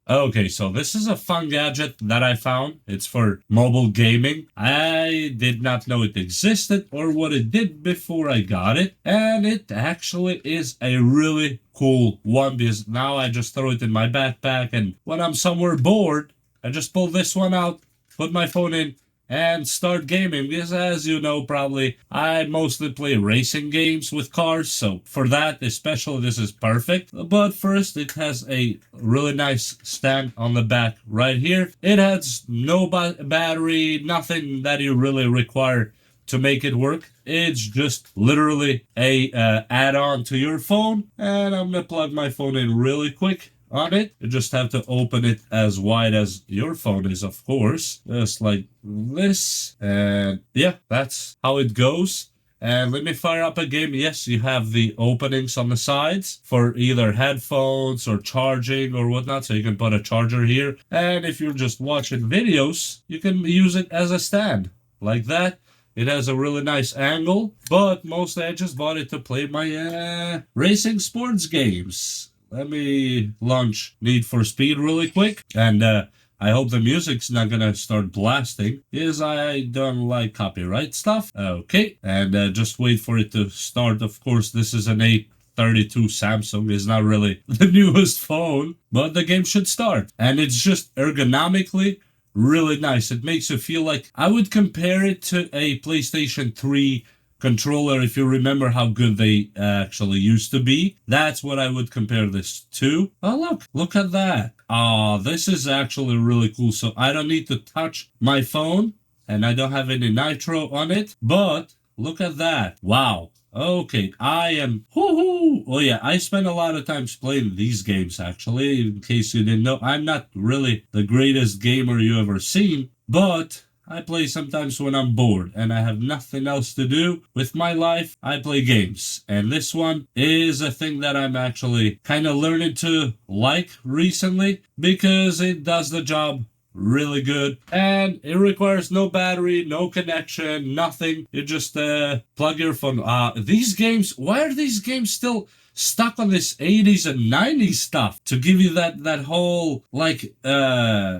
Okay, so this is a fun gadget that I found. It's for mobile gaming. I did not know it existed or what it did before I got it, and it actually is a really cool one because now I just throw it in my backpack, and when I'm somewhere bored, I just pull this one out, put my phone in, and start gaming because, as you know, probably I mostly play racing games with cars, so for that especially this is perfect. But first, it has a really nice stand on the back right here. It has no battery, nothing that you really require to make it work. It's just literally a add-on to your phone, and I'm gonna plug my phone in really quick on it. You just have to open it as wide as your phone is, of course, just like this. And yeah, that's how it goes. And let me fire up a game. Yes, you have the openings on the sides for either headphones or charging or whatnot. So you can put a charger here. And if you're just watching videos, you can use it as a stand like that. It has a really nice angle, but mostly I just bought it to play my racing sports games. Let me launch Need for Speed really quick, and I hope the music's not gonna start blasting, because I don't like copyright stuff. Okay, and just wait for it to start. Of course, this is an A32 Samsung. It's not really the newest phone, but the game should start, and it's just ergonomically really nice. It makes you feel like I would compare it to a PlayStation 3 controller, if you remember how good they actually used to be. That's what I would compare this to. Oh, look at that. Oh, this is actually really cool. So I don't need to touch my phone, and I don't have any nitro on it, but look at that. Wow. Okay, I am. Woohoo! Oh yeah, I spend a lot of times playing these games. Actually, in case you didn't know, I'm not really the greatest gamer you ever seen, but I play sometimes when I'm bored and I have nothing else to do with my life. I play games, and this one is a thing that I'm actually kind of learning to like recently because it does the job really good, and it requires no battery, no connection, nothing. You just plug your phone. These games, why are these games still stuck on this 80s and 90s stuff to give you that whole like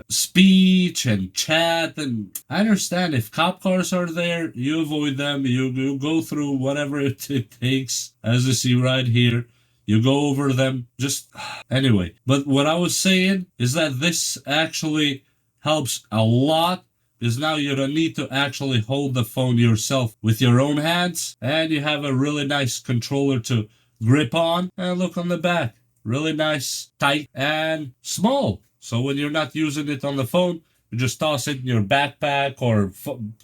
speech and chat? And I understand if cop cars are there, you avoid them, you go through whatever it takes, as you see right here. You go over them, just anyway. But what I was saying is that this actually helps a lot, because now you don't need to actually hold the phone yourself with your own hands, and you have a really nice controller to grip on. And look on the back, really nice, tight, and small. So when you're not using it on the phone, you just toss it in your backpack or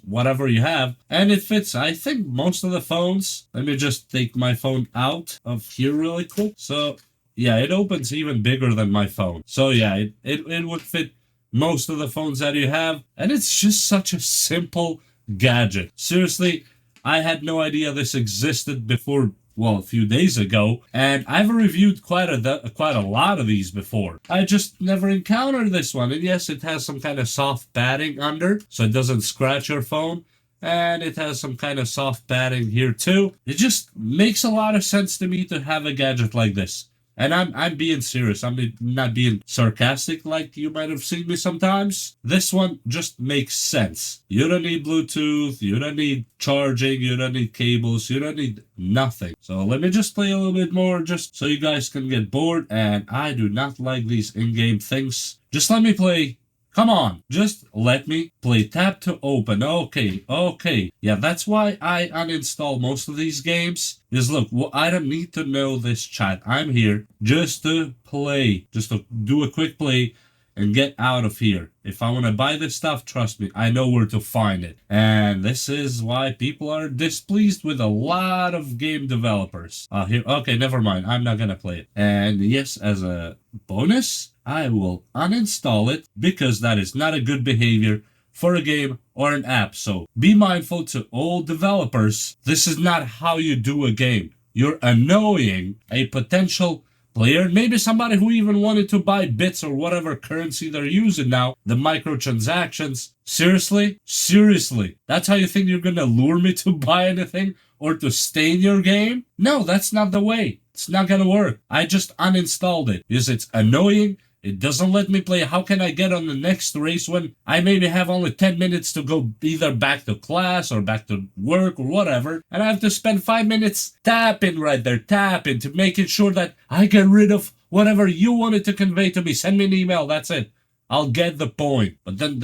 whatever you have, and it fits. I think most of the phones. Let me just take my phone out of here really quick. So yeah, it opens even bigger than my phone. So yeah, it would fit most of the phones that you have, and it's just such a simple gadget. Seriously, I had no idea this existed before, well, a few days ago, and I've reviewed quite a lot of these before. I just never encountered this one. And yes, it has some kind of soft padding under, so it doesn't scratch your phone. And it has some kind of soft padding here too. It just makes a lot of sense to me to have a gadget like this. And I'm being serious. I'm not being sarcastic like you might have seen me sometimes. This one just makes sense. You don't need Bluetooth. You don't need charging. You don't need cables. You don't need nothing. So let me just play a little bit more just so you guys can get bored. And I do not like these in-game things. Just let me play. Come on, just let me play. Tap to open. Okay. Yeah, that's why I uninstall most of these games. Is look, I don't need to know this chat. I'm here just to play, just to do a quick play and get out of here. If I want to buy this stuff, trust me, I know where to find it. And this is why people are displeased with a lot of game developers. Here, okay, never mind. I'm not gonna play it. And yes, as a bonus, I will uninstall it because that is not a good behavior for a game or an app. So be mindful to all developers. This is not how you do a game. You're annoying a potential player, maybe somebody who even wanted to buy bits or whatever currency they're using now, the microtransactions. Seriously, that's how you think you're gonna lure me to buy anything or to stay in your game? No, that's not the way. It's not gonna work. I just uninstalled it because it's annoying. It doesn't let me play. How can I get on the next race when I maybe have only 10 minutes to go either back to class or back to work or whatever, and I have to spend 5 minutes tapping right there, tapping to making sure that I get rid of whatever you wanted to convey to me. Send me an email, that's it. I'll get the point. But then,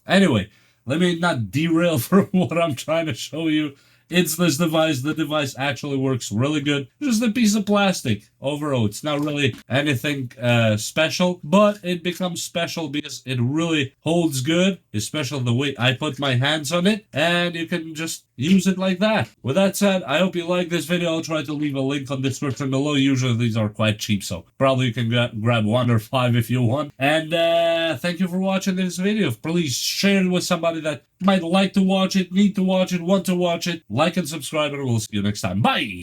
anyway, let me not derail from what I'm trying to show you. It's this device. The device actually works really good. Just a piece of plastic. Overall, it's not really anything special, but it becomes special because it really holds good, especially the way I put my hands on it, and you can just use it like that. With that said, I hope you like this video. I'll try to leave a link on the description below. Usually these are quite cheap, so probably you can grab 1 or 5 if you want. And thank you for watching this video. Please share it with somebody that might like to watch it, need to watch it, want to watch it. Like and subscribe, and we'll see you next time. Bye!